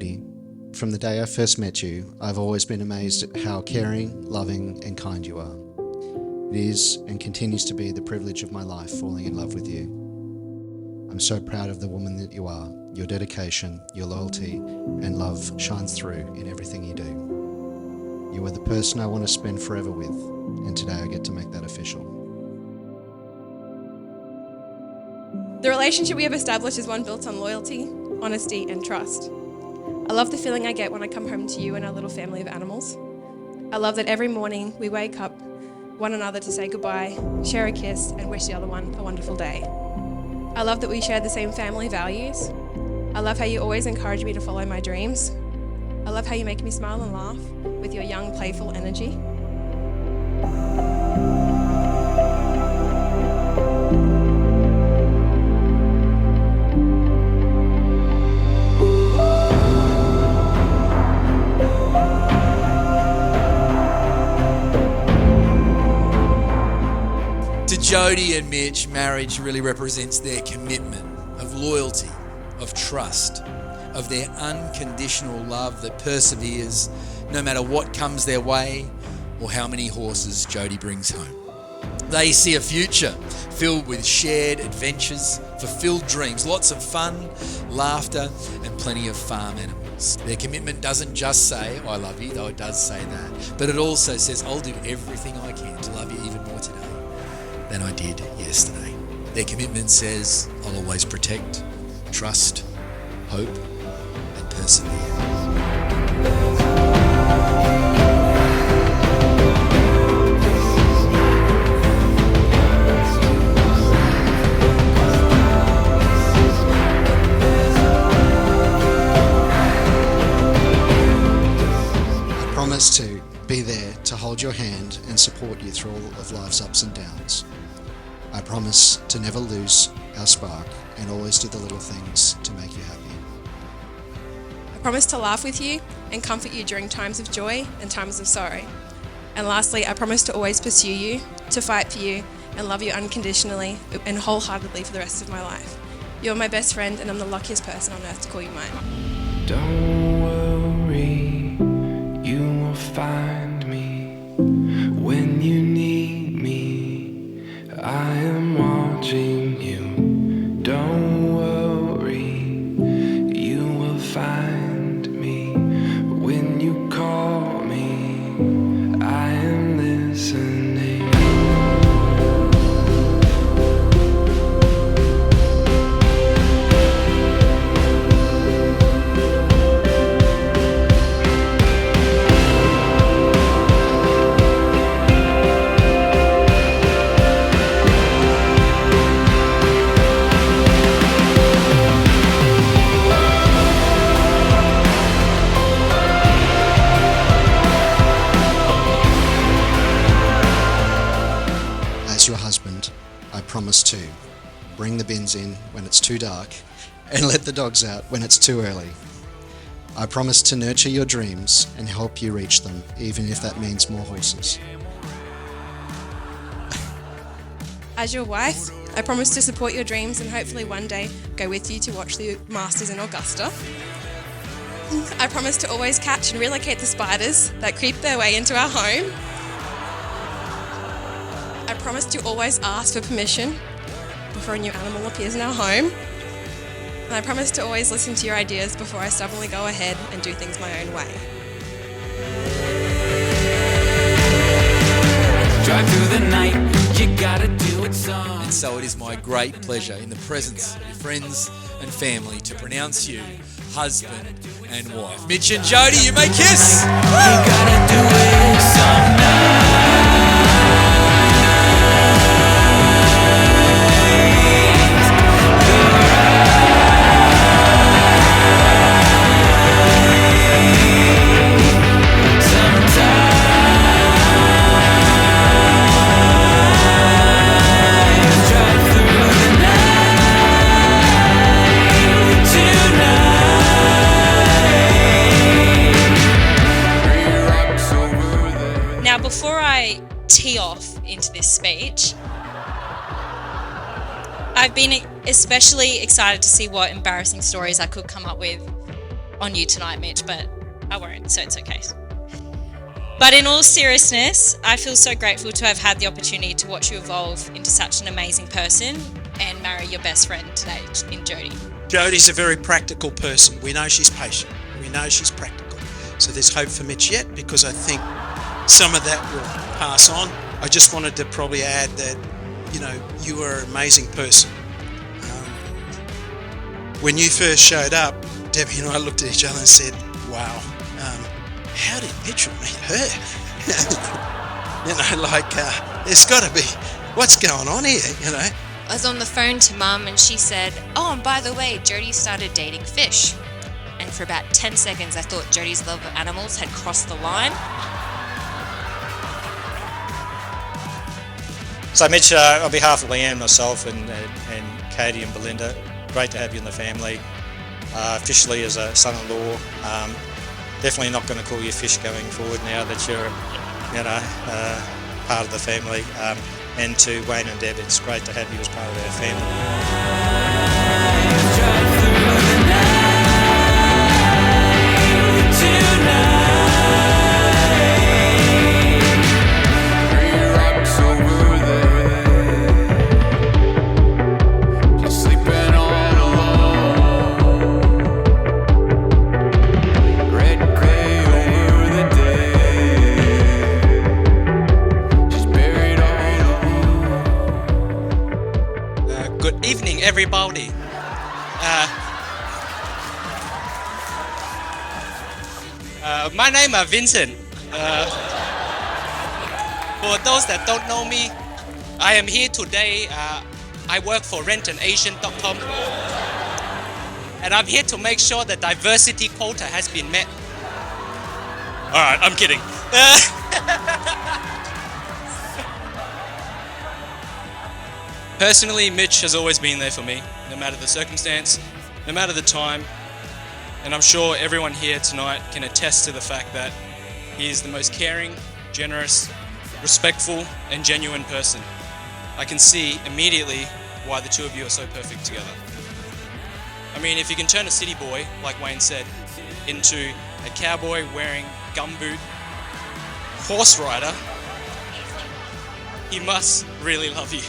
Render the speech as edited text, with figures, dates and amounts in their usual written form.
Jodie. From the day I first met you, I've always been amazed at how caring, loving, and kind you are. It is and continues to be the privilege of my life falling in love with you. I'm so proud of the woman that you are. Your dedication, your loyalty, and love shines through in everything you do. You are the person I want to spend forever with, and today I get to make that official. The relationship we have established is one built on loyalty, honesty, and trust. I love the feeling I get when I come home to you and our little family of animals. I love that every morning we wake up one another to say goodbye, share a kiss, and wish the other one a wonderful day. I love that we share the same family values. I love how you always encourage me to follow my dreams. I love how you make me smile and laugh with your young, playful energy. To Jodie and Mitch, marriage really represents their commitment of loyalty, of trust, of their unconditional love that perseveres no matter what comes their way or how many horses Jodie brings home. They see a future filled with shared adventures, fulfilled dreams, lots of fun, laughter, and plenty of farm animals. Their commitment doesn't just say, "I love you," though it does say that, but it also says, "I'll do everything I can to love you even more today than I did yesterday." Their commitment says, "I'll always protect, trust, hope, and persevere." I promise to be there to hold your hand and support you through all of life's ups and downs. I promise to never lose our spark and always do the little things to make you happy. I promise to laugh with you and comfort you during times of joy and times of sorrow. And lastly, I promise to always pursue you, to fight for you, and love you unconditionally and wholeheartedly for the rest of my life. You're my best friend, and I'm the luckiest person on earth to call you mine. Don't worry, you will find me when you need me. I am watching you. Don't worry, you will find me when you call me. I am listening. As your husband, I promise to bring the bins in when it's too dark and let the dogs out when it's too early. I promise to nurture your dreams and help you reach them, even if that means more horses. As your wife, I promise to support your dreams and hopefully one day go with you to watch the Masters in Augusta. I promise to always catch and relocate the spiders that creep their way into our home. I promise to always ask for permission before a new animal appears in our home. And I promise to always listen to your ideas before I stubbornly go ahead and do things my own way. Drive through the night, you gotta do it some. And so it is my great pleasure in the presence of your friends and family to pronounce you husband and wife. Mitch and Jodie, you may kiss! You gotta do it some night. Now, before I tee off into this speech, I've been especially excited to see what embarrassing stories I could come up with on you tonight, Mitch, but I won't, so it's okay. But in all seriousness, I feel so grateful to have had the opportunity to watch you evolve into such an amazing person and marry your best friend today in Jodie. Jodie's a very practical person. We know she's patient. We know she's practical. So there's hope for Mitch yet, because I think some of that will pass on. I just wanted to probably add that, you are an amazing person. When you first showed up, Debbie and I looked at each other and said, wow, how did Mitchell meet her? There's got to be, what's going on here, I was on the phone to Mum and she said, oh, and by the way, Jodie started dating fish. And for about 10 seconds, I thought Jodie's love of animals had crossed the line. So Mitch, on behalf of Leanne, myself and Katie and Belinda, great to have you in the family. Officially as a son-in-law, definitely not going to call you fish going forward now that you're, part of the family. And to Wayne and Deb, it's great to have you as part of our Good evening, everybody. My name is Vincent. For those that don't know me, I am here today. I work for rentandagent.com, and I'm here to make sure the diversity quota has been met. All right, I'm kidding. Personally, Mitch has always been there for me, no matter the circumstance, no matter the time, and I'm sure everyone here tonight can attest to the fact that he is the most caring, generous, respectful, and genuine person. I can see immediately why the two of you are so perfect together. I mean, if you can turn a city boy, like Wayne said, into a cowboy wearing gumboot horse rider, he must really love you.